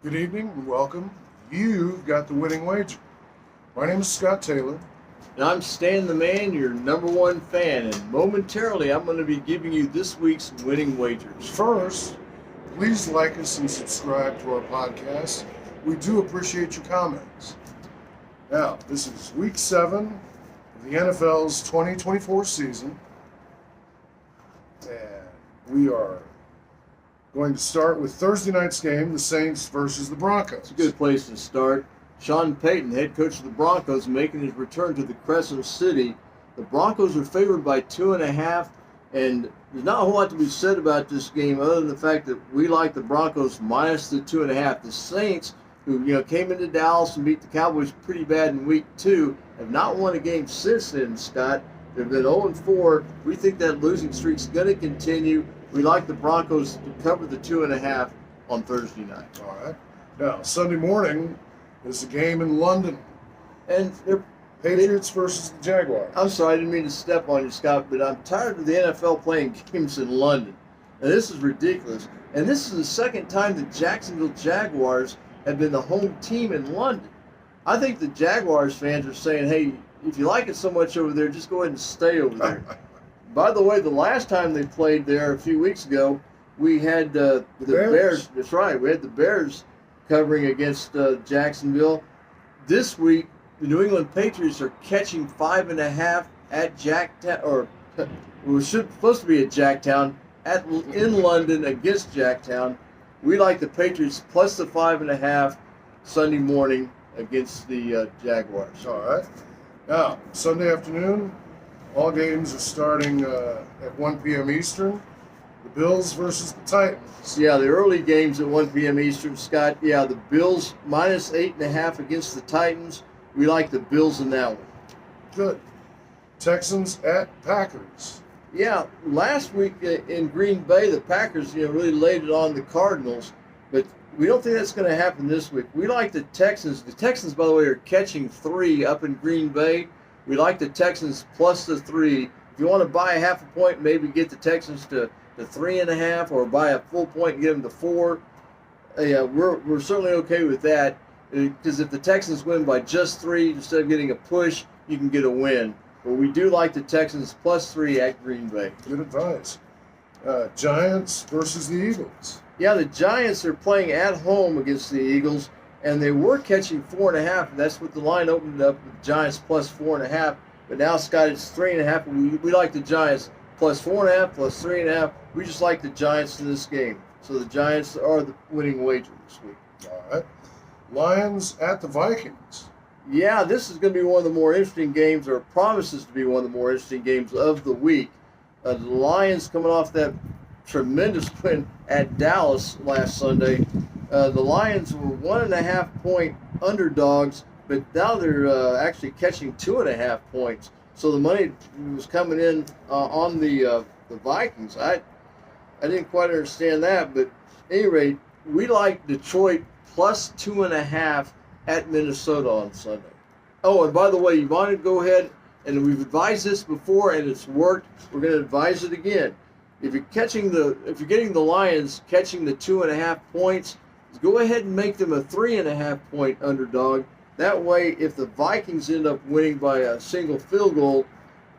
Good evening and welcome. You've got the winning wager. My name is Scott Taylor. And I'm Stan the Man, your number one fan, and momentarily I'm going to be giving you this week's winning wagers. First, please like us and subscribe to our podcast. We do appreciate your comments. Now, this is week 7 of the NFL's 2024 season. And we are going to start with Thursday night's game, the Saints versus the Broncos. It's a good place to start. Sean Payton, head coach of the Broncos, making his return to the Crescent City. The Broncos are favored by 2.5, and there's not a whole lot to be said about this game other than the fact that we like the Broncos minus the 2.5. The Saints, who came into Dallas and beat the Cowboys pretty bad in week 2, have not won a game since then, Scott. They've been 0-4. We think that losing streak's going to continue. We like the Broncos to cover the 2.5 on Thursday night. All right. Now, Sunday morning is a game in London. And Patriots versus the Jaguars. I'm sorry, I didn't mean to step on you, Scott, but I'm tired of the NFL playing games in London. And this is ridiculous. And this is the second time the Jacksonville Jaguars have been the home team in London. I think the Jaguars fans are saying, hey, if you like it so much over there, just go ahead and stay over there. By the way, the last time they played there a few weeks ago, we had the Bears. That's right. We had the Bears covering against Jacksonville. This week, the New England Patriots are catching 5.5 at Jacktown, or it was supposed to be at Jacktown, in London against Jacktown. We like the Patriots plus the 5.5 Sunday morning against the Jaguars. All right. Now, Sunday afternoon, all games are starting at 1 p.m. Eastern. The Bills versus the Titans. Yeah, the early games at 1 p.m. Eastern, Scott. Yeah, the Bills minus 8.5 against the Titans. We like the Bills in that one. Good. Texans at Packers. Yeah, last week in Green Bay, the Packers really laid it on the Cardinals, but we don't think that's going to happen this week. We like the Texans. The Texans, by the way, are catching 3 up in Green Bay. We like the Texans plus the 3. If you want to buy a half a point, maybe get the Texans to 3.5, or buy a full point and get them to 4. Yeah, we're certainly okay with that, because if the Texans win by just 3 instead of getting a push, you can get a win. But we do like the Texans plus 3 at Green Bay. Good advice. Giants versus the Eagles. Yeah, the Giants are playing at home against the Eagles, and they were catching 4.5. That's what the line opened up with Giants plus 4.5. But now, Scott, it's 3.5. We like the Giants plus 4.5, plus 3.5. We just like the Giants in this game. So the Giants are the winning wager this week. All right. Lions at the Vikings. Yeah, this is going to be one of the more interesting games, or promises to be one of the more interesting games of the week. The Lions coming off that tremendous win at Dallas last Sunday. The Lions were 1.5 point underdogs, but now they're actually catching 2.5 points. So the money was coming in on the Vikings. I didn't quite understand that, but at any rate, we like Detroit plus 2.5 at Minnesota on Sunday. Oh, and by the way, you want to go ahead, and we've advised this before, and it's worked. We're going to advise it again. If you're getting the Lions catching the 2.5 points, go ahead and make them a 3.5 point underdog. That way, if the Vikings end up winning by a single field goal,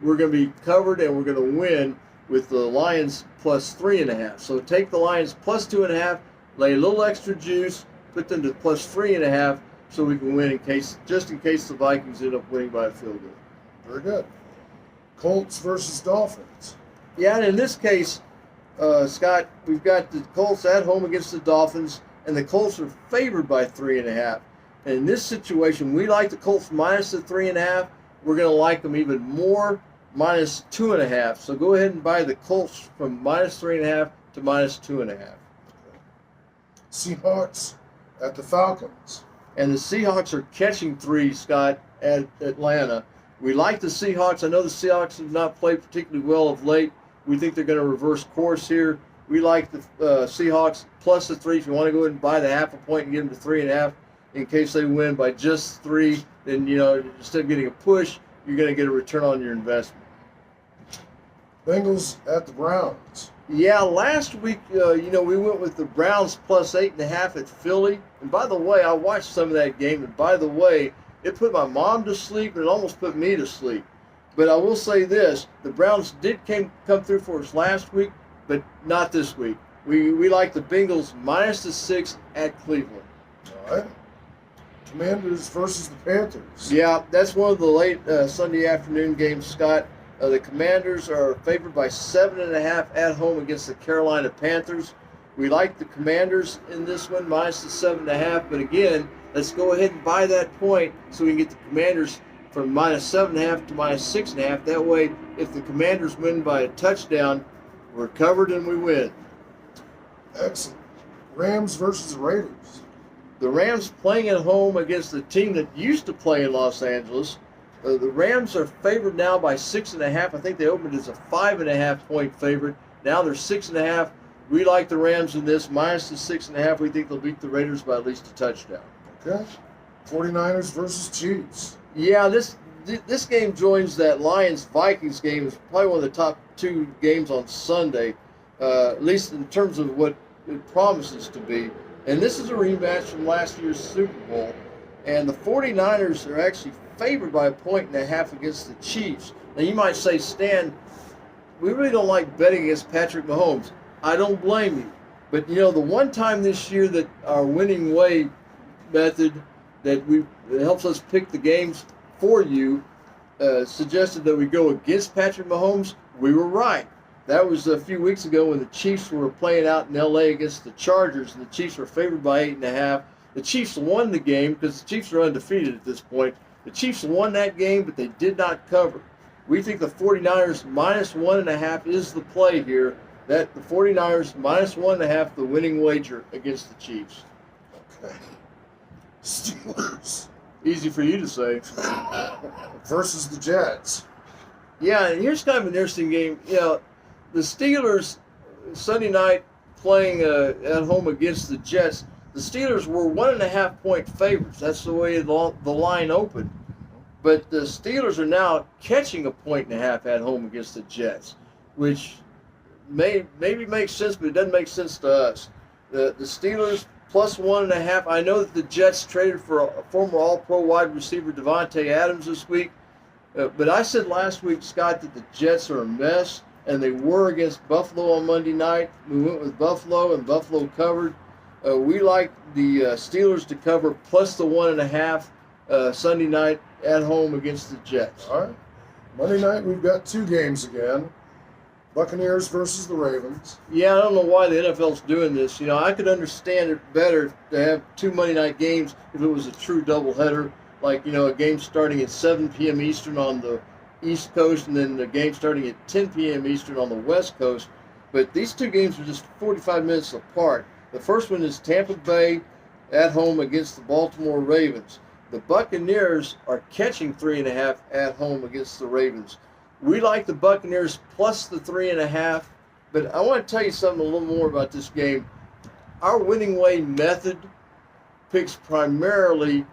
we're going to be covered and we're going to win with the Lions plus 3.5. So take the Lions plus 2.5, lay a little extra juice, put them to plus 3.5, so we can win just in case the Vikings end up winning by a field goal. Very good. Colts versus Dolphins. Yeah, and in this case, Scott, we've got the Colts at home against the Dolphins, and the Colts are favored by 3.5. And in this situation, we like the Colts minus the 3.5. We're going to like them even more, minus 2.5. So go ahead and buy the Colts from minus 3.5 to minus 2.5. Seahawks at the Falcons. And the Seahawks are catching 3, Scott, at Atlanta. We like the Seahawks. I know the Seahawks have not played particularly well of late. We think they're going to reverse course here. We like the Seahawks plus the 3. If you want to go ahead and buy the half a point and get them to 3.5 in case they win by just 3, then, instead of getting a push, you're going to get a return on your investment. Bengals at the Browns. Yeah, last week, we went with the Browns plus 8.5 at Philly. And by the way, I watched some of that game. And by the way, it put my mom to sleep and it almost put me to sleep. But I will say this, the Browns did come through for us last week, but not this week. We like the Bengals minus the 6 at Cleveland. All right. Commanders versus the Panthers. Yeah, that's one of the late Sunday afternoon games, Scott. The Commanders are favored by 7.5 at home against the Carolina Panthers. We like the Commanders in this one, minus the 7.5. But again, let's go ahead and buy that point so we can get the Commanders from minus 7.5 to minus 6.5. That way, if the Commanders win by a touchdown, we're covered and we win. Excellent. Rams versus the Raiders. The Rams playing at home against the team that used to play in Los Angeles. The Rams are favored now by 6.5. I think they opened as a 5.5 point favorite. Now they're 6.5. We like the Rams in this, minus the 6.5. We think they'll beat the Raiders by at least a touchdown. Okay. 49ers versus Chiefs. Yeah, this game joins that Lions-Vikings game. It's probably one of the top 2 games on Sunday, at least in terms of what it promises to be. And this is a rematch from last year's Super Bowl. And the 49ers are actually favored by 1.5 against the Chiefs. Now you might say, Stan, we really don't like betting against Patrick Mahomes. I don't blame you. But the one time this year that our winning way method that helps us pick the games for you suggested that we go against Patrick Mahomes, we were right. That was a few weeks ago when the Chiefs were playing out in L.A. against the Chargers, and the Chiefs were favored by 8.5. The Chiefs won the game because the Chiefs are undefeated at this point. The Chiefs won that game, but they did not cover. We think the 49ers minus 1.5 is the play here. That the 49ers minus 1.5, the winning wager against the Chiefs. Okay. Steelers Easy for you to say. versus the Jets. Yeah, and here's kind of an interesting game. The Steelers Sunday night playing at home against the Jets. The Steelers were 1.5 point favorites. That's the way the line opened. But the Steelers are now catching 1.5 at home against the Jets, which maybe makes sense, but it doesn't make sense to us. The Steelers plus 1.5. I know that the Jets traded for a former All-Pro wide receiver Devontae Adams this week, but I said last week, Scott, that the Jets are a mess, and they were against Buffalo on Monday night. We went with Buffalo, and Buffalo covered. We like the Steelers to cover plus the 1.5 Sunday night at home against the Jets. All right. Monday night, we've got 2 games again. Buccaneers versus the Ravens. Yeah, I don't know why the NFL's doing this. I could understand it better to have 2 Monday night games if it was a true doubleheader, like, a game starting at 7 p.m. Eastern on the East Coast and then the game starting at 10 p.m. Eastern on the West Coast. But these 2 games are just 45 minutes apart. The first one is Tampa Bay at home against the Baltimore Ravens. The Buccaneers are catching 3.5 at home against the Ravens. We like the Buccaneers plus the 3.5, but I want to tell you something a little more about this game. Our winning way method picks primarily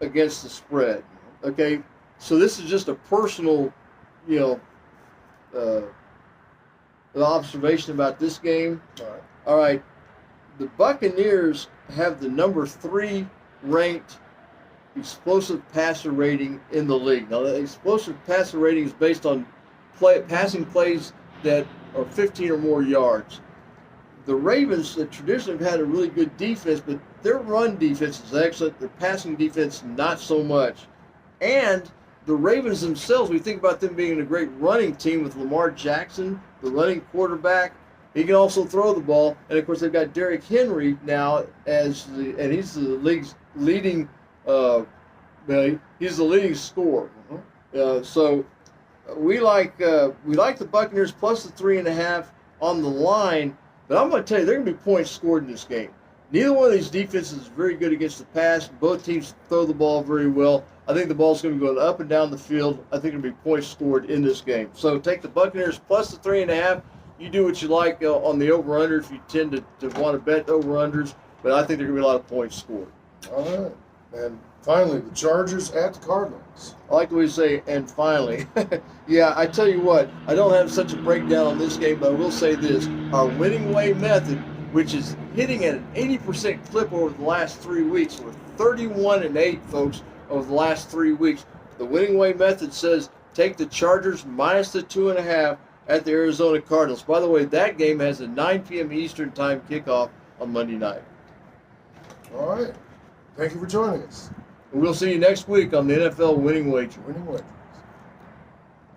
against the spread. Okay, so this is just a personal, observation about this game. All right. The Buccaneers have the number 3 ranked explosive passer rating in the league. Now, the explosive passer rating is based on passing plays that are 15 or more yards. The Ravens traditionally have had a really good defense, but their run defense is excellent. Their passing defense, not so much. And the Ravens themselves, we think about them being a great running team with Lamar Jackson, the running quarterback. He can also throw the ball. And, of course, they've got Derrick Henry now and he's the league's leading he's the leading scorer. So we like the Buccaneers plus the 3.5 on the line. But I'm going to tell you, there are going to be points scored in this game. Neither one of these defenses is very good against the pass. Both teams throw the ball very well. I think the ball's going to go up and down the field. I think there'll be points scored in this game. So take the Buccaneers plus the 3.5. You do what you like on the over-under if you tend to want to bet over-unders. But I think there are going to be a lot of points scored. All right. And finally, the Chargers at the Cardinals. I like the way you say, and finally. Yeah, I tell you what, I don't have such a breakdown on this game, but I will say this. Our winning way method, which is hitting at an 80% clip over the last 3 weeks. We're 31-8, folks, over the last 3 weeks. The winning way method says take the Chargers minus the 2.5 at the Arizona Cardinals. By the way, that game has a 9 p.m. Eastern time kickoff on Monday night. All right. Thank you for joining us. And we'll see you next week on the NFL Winning Wager. Winning Wager.